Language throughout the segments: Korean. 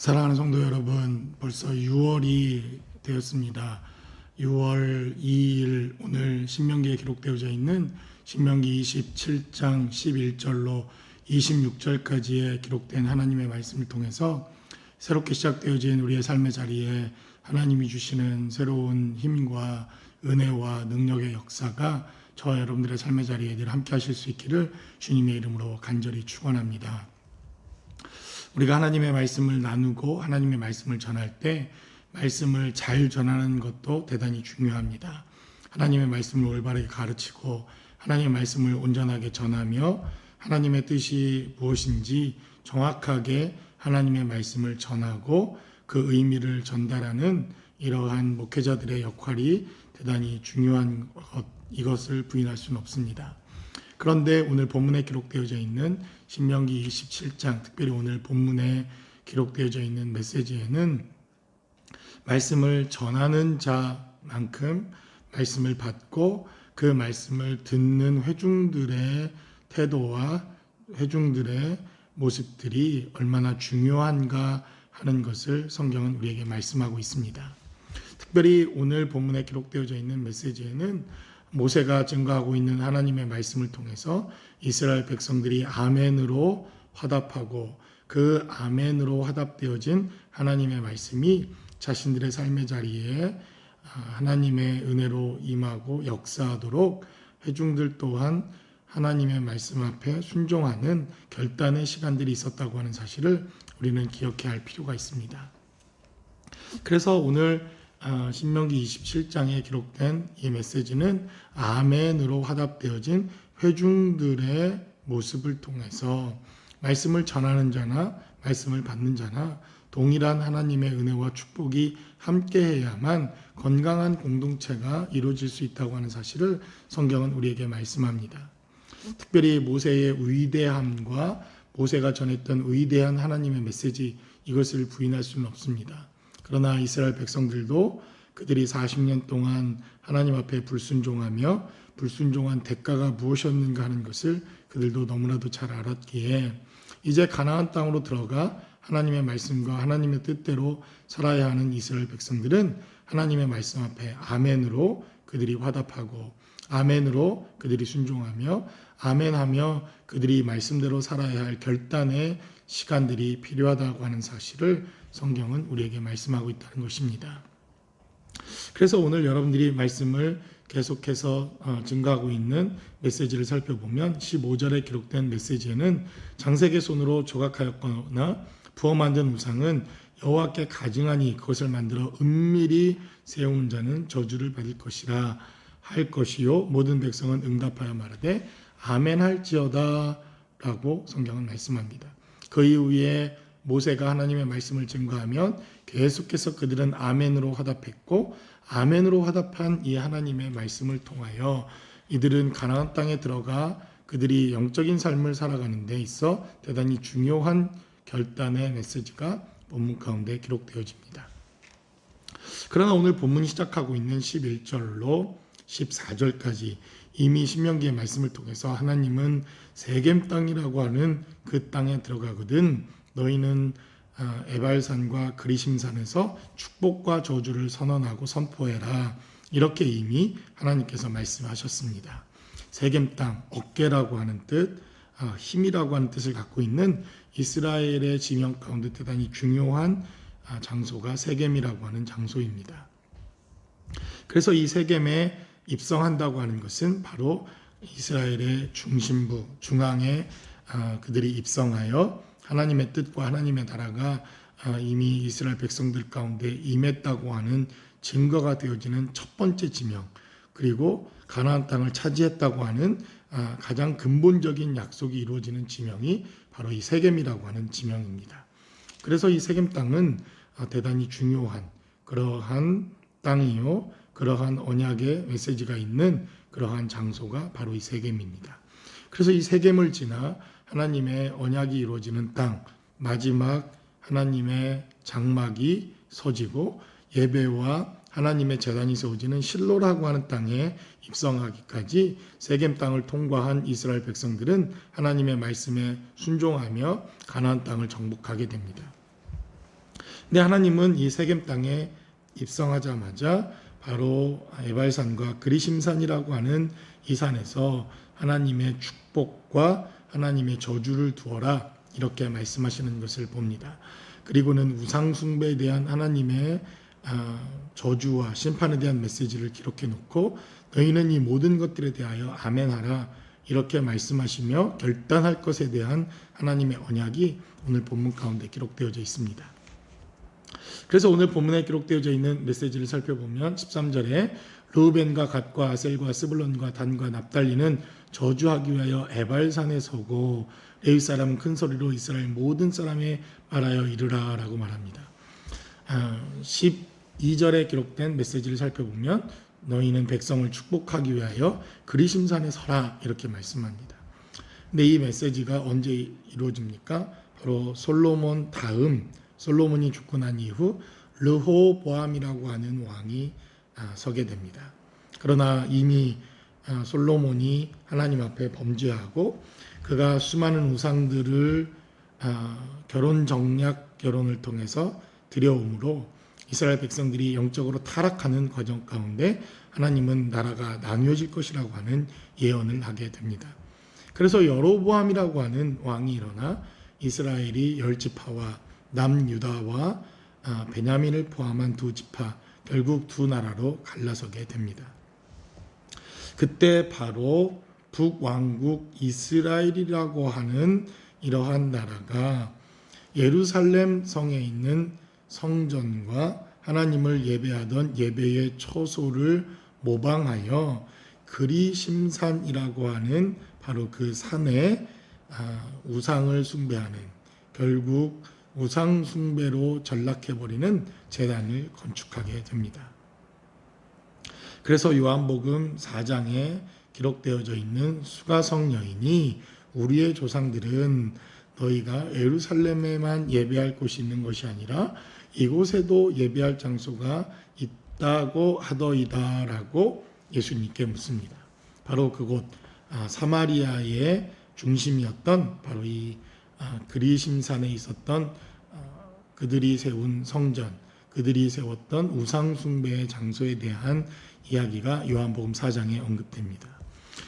사랑하는 성도 여러분, 벌써 6월이 되었습니다. 6월 2일 오늘 신명기에 기록되어져 있는 신명기 27장 11절로 26절까지에 기록된 하나님의 말씀을 통해서 새롭게 시작되어진 우리의 삶의 자리에 하나님이 주시는 새로운 힘과 은혜와 능력의 역사가 저와 여러분들의 삶의 자리에 늘 함께 하실 수 있기를 주님의 이름으로 간절히 축원합니다. 우리가 하나님의 말씀을 나누고 하나님의 말씀을 전할 때 말씀을 잘 전하는 것도 대단히 중요합니다. 하나님의 말씀을 올바르게 가르치고 하나님의 말씀을 온전하게 전하며 하나님의 뜻이 무엇인지 정확하게 하나님의 말씀을 전하고 그 의미를 전달하는 이러한 목회자들의 역할이 대단히 중요한 이것을 부인할 수는 없습니다. 그런데 오늘 본문에 기록되어져 있는 신명기 27장, 특별히 오늘 본문에 기록되어져 있는 메시지에는 말씀을 전하는 자만큼 말씀을 받고 그 말씀을 듣는 회중들의 태도와 회중들의 모습들이 얼마나 중요한가 하는 것을 성경은 우리에게 말씀하고 있습니다. 특별히 오늘 본문에 기록되어져 있는 메시지에는 모세가 증거하고 있는 하나님의 말씀을 통해서 이스라엘 백성들이 아멘으로 화답하고 그 아멘으로 화답되어진 하나님의 말씀이 자신들의 삶의 자리에 하나님의 은혜로 임하고 역사하도록 회중들 또한 하나님의 말씀 앞에 순종하는 결단의 시간들이 있었다고 하는 사실을 우리는 기억해야 할 필요가 있습니다. 그래서 오늘 신명기 27장에 기록된 이 메시지는 아멘으로 화답되어진 회중들의 모습을 통해서 말씀을 전하는 자나 말씀을 받는 자나 동일한 하나님의 은혜와 축복이 함께해야만 건강한 공동체가 이루어질 수 있다고 하는 사실을 성경은 우리에게 말씀합니다. 특별히 모세의 위대함과 모세가 전했던 위대한 하나님의 메시지, 이것을 부인할 수는 없습니다. 그러나 이스라엘 백성들도 그들이 40년 동안 하나님 앞에 불순종하며 불순종한 대가가 무엇이었는가 하는 것을 그들도 너무나도 잘 알았기에 이제 가나안 땅으로 들어가 하나님의 말씀과 하나님의 뜻대로 살아야 하는 이스라엘 백성들은 하나님의 말씀 앞에 아멘으로 그들이 화답하고 아멘으로 그들이 순종하며 아멘하며 그들이 말씀대로 살아야 할 결단의 시간들이 필요하다고 하는 사실을 성경은 우리에게 말씀하고 있다는 것입니다. 그래서 오늘 여러분들이 말씀을 계속해서 증가하고 있는 메시지를 살펴보면 15절에 기록된 메시지에는 장색의 손으로 조각하였거나 부어 만든 우상은 여호와께 가증하니 그것을 만들어 은밀히 세운 자는 저주를 받을 것이라 할 것이요 모든 백성은 응답하여 말하되 아멘할지어다 라고 성경은 말씀합니다. 그 이후에 모세가 하나님의 말씀을 증거하면 계속해서 그들은 아멘으로 화답했고 아멘으로 화답한 이 하나님의 말씀을 통하여 이들은 가나안 땅에 들어가 그들이 영적인 삶을 살아가는 데 있어 대단히 중요한 결단의 메시지가 본문 가운데 기록되어집니다. 그러나 오늘 본문이 시작하고 있는 11절로 14절까지 이미 신명기의 말씀을 통해서 하나님은 세겜 땅이라고 하는 그 땅에 들어가거든 너희는 에발산과 그리심산에서 축복과 저주를 선언하고 선포해라. 이렇게 이미 하나님께서 말씀하셨습니다. 세겜 땅, 어깨라고 하는 뜻, 힘이라고 하는 뜻을 갖고 있는 이스라엘의 지명 가운데 대단히 중요한 장소가 세겜이라고 하는 장소입니다. 그래서 이 세겜에 입성한다고 하는 것은 바로 이스라엘의 중심부, 중앙에 그들이 입성하여 하나님의 뜻과 하나님의 나라가 이미 이스라엘 백성들 가운데 임했다고 하는 증거가 되어지는 첫 번째 지명, 그리고 가나안 땅을 차지했다고 하는 가장 근본적인 약속이 이루어지는 지명이 바로 이 세겜이라고 하는 지명입니다. 그래서 이 세겜 땅은 대단히 중요한 그러한 땅이요, 그러한 언약의 메시지가 있는 그러한 장소가 바로 이 세겜입니다. 그래서 이 세겜을 지나 하나님의 언약이 이루어지는 땅, 마지막 하나님의 장막이 서지고 예배와 하나님의 제단이 세워지는 실로라고 하는 땅에 입성하기까지 세겜 땅을 통과한 이스라엘 백성들은 하나님의 말씀에 순종하며 가나안 땅을 정복하게 됩니다. 근데 하나님은 이 세겜 땅에 입성하자마자 바로 에발산과 그리심산이라고 하는 이 산에서 하나님의 축복과 하나님의 저주를 두어라 이렇게 말씀하시는 것을 봅니다. 그리고는 우상 숭배에 대한 하나님의 저주와 심판에 대한 메시지를 기록해 놓고 너희는 이 모든 것들에 대하여 아멘하라 이렇게 말씀하시며 결단할 것에 대한 하나님의 언약이 오늘 본문 가운데 기록되어져 있습니다. 그래서 오늘 본문에 기록되어져 있는 메시지를 살펴보면 13절에 르우벤과 갓과 아셀과 스불론과 단과 납달리는 저주하기 위하여 에발산에 서고 레위 사람은 큰 소리로 이스라엘 모든 사람에 말하여 이르라 라고 말합니다. 12절에 기록된 메시지를 살펴보면 너희는 백성을 축복하기 위하여 그리심산에 서라 이렇게 말씀합니다. 근데 이 메시지가 언제 이루어집니까? 바로 솔로몬 다음 솔로몬이 죽고 난 이후 르호보암이라고 하는 왕이 서게 됩니다. 그러나 이미 솔로몬이 하나님 앞에 범죄하고 그가 수많은 우상들을 결혼 정략 결혼을 통해서 들여옴으로 이스라엘 백성들이 영적으로 타락하는 과정 가운데 하나님은 나라가 나뉘어질 것이라고 하는 예언을 하게 됩니다. 그래서 여로보암이라고 하는 왕이 일어나 이스라엘이 10지파와 남유다와 베냐민을 포함한 2지파 결국 2나라로 갈라서게 됩니다. 그때 바로 북왕국 이스라엘이라고 하는 이러한 나라가 예루살렘 성에 있는 성전과 하나님을 예배하던 예배의 처소를 모방하여 그리심산이라고 하는 바로 그 산에 우상을 숭배하는 결국 우상 숭배로 전락해버리는 제단을 건축하게 됩니다. 그래서 요한복음 4장에 기록되어져 있는 수가성 여인이 우리의 조상들은 너희가 예루살렘에만 예배할 곳이 있는 것이 아니라 이곳에도 예배할 장소가 있다고 하더이다 라고 예수님께 묻습니다. 바로 그곳 사마리아의 중심이었던 바로 이 그리심산에 있었던 그들이 세운 성전, 그들이 세웠던 우상 숭배의 장소에 대한 이야기가 요한복음 4장에 언급됩니다.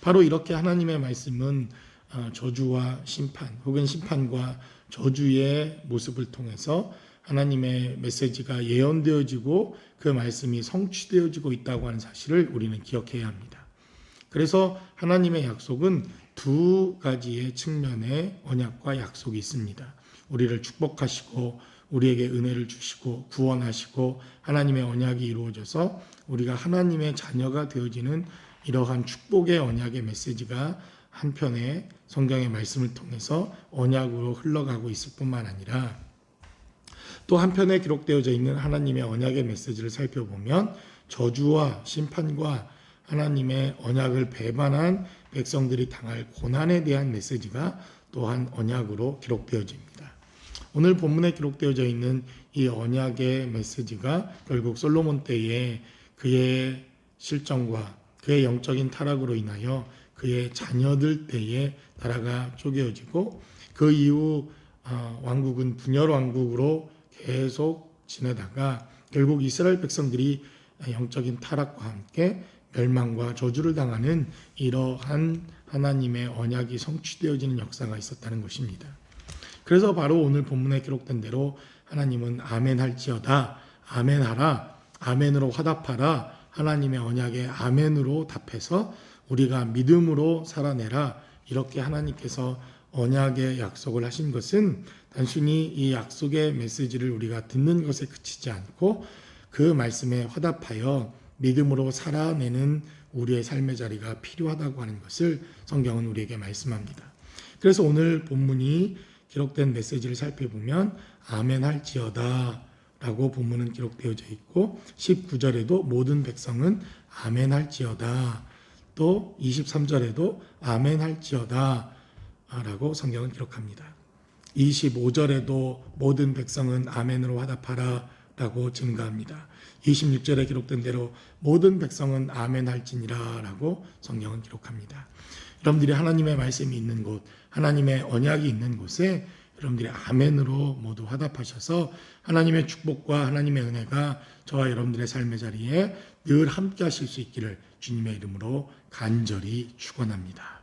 바로 이렇게 하나님의 말씀은 저주와 심판 혹은 심판과 저주의 모습을 통해서 하나님의 메시지가 예언되어지고 그 말씀이 성취되어지고 있다고 하는 사실을 우리는 기억해야 합니다. 그래서 하나님의 약속은 2가지의 측면의 언약과 약속이 있습니다. 우리를 축복하시고 우리에게 은혜를 주시고 구원하시고 하나님의 언약이 이루어져서 우리가 하나님의 자녀가 되어지는 이러한 축복의 언약의 메시지가 한편의 성경의 말씀을 통해서 언약으로 흘러가고 있을 뿐만 아니라 또 한편에 기록되어져 있는 하나님의 언약의 메시지를 살펴보면 저주와 심판과 하나님의 언약을 배반한 백성들이 당할 고난에 대한 메시지가 또한 언약으로 기록되어집니다. 오늘 본문에 기록되어져 있는 이 언약의 메시지가 결국 솔로몬 때에 그의 실정과 그의 영적인 타락으로 인하여 그의 자녀들 때에 나라가 쪼개어지고 그 이후 왕국은 분열 왕국으로 계속 지내다가 결국 이스라엘 백성들이 영적인 타락과 함께 멸망과 저주를 당하는 이러한 하나님의 언약이 성취되어지는 역사가 있었다는 것입니다. 그래서 바로 오늘 본문에 기록된 대로 하나님은 아멘할지어다, 아멘하라, 아멘으로 화답하라, 하나님의 언약에 아멘으로 답해서 우리가 믿음으로 살아내라 이렇게 하나님께서 언약의 약속을 하신 것은 단순히 이 약속의 메시지를 우리가 듣는 것에 그치지 않고 그 말씀에 화답하여 믿음으로 살아내는 우리의 삶의 자리가 필요하다고 하는 것을 성경은 우리에게 말씀합니다. 그래서 오늘 본문이 기록된 메시지를 살펴보면 아멘할지어다 라고 본문은 기록되어져 있고 19절에도 모든 백성은 아멘할지어다 또 23절에도 아멘할지어다 라고 성경은 기록합니다. 25절에도 모든 백성은 아멘으로 화답하라 라고 증가합니다. 26절에 기록된 대로 모든 백성은 아멘할지니라 라고 성경은 기록합니다. 여러분들이 하나님의 말씀이 있는 곳, 하나님의 언약이 있는 곳에 여러분들이 아멘으로 모두 화답하셔서 하나님의 축복과 하나님의 은혜가 저와 여러분들의 삶의 자리에 늘 함께 하실 수 있기를 주님의 이름으로 간절히 축원합니다.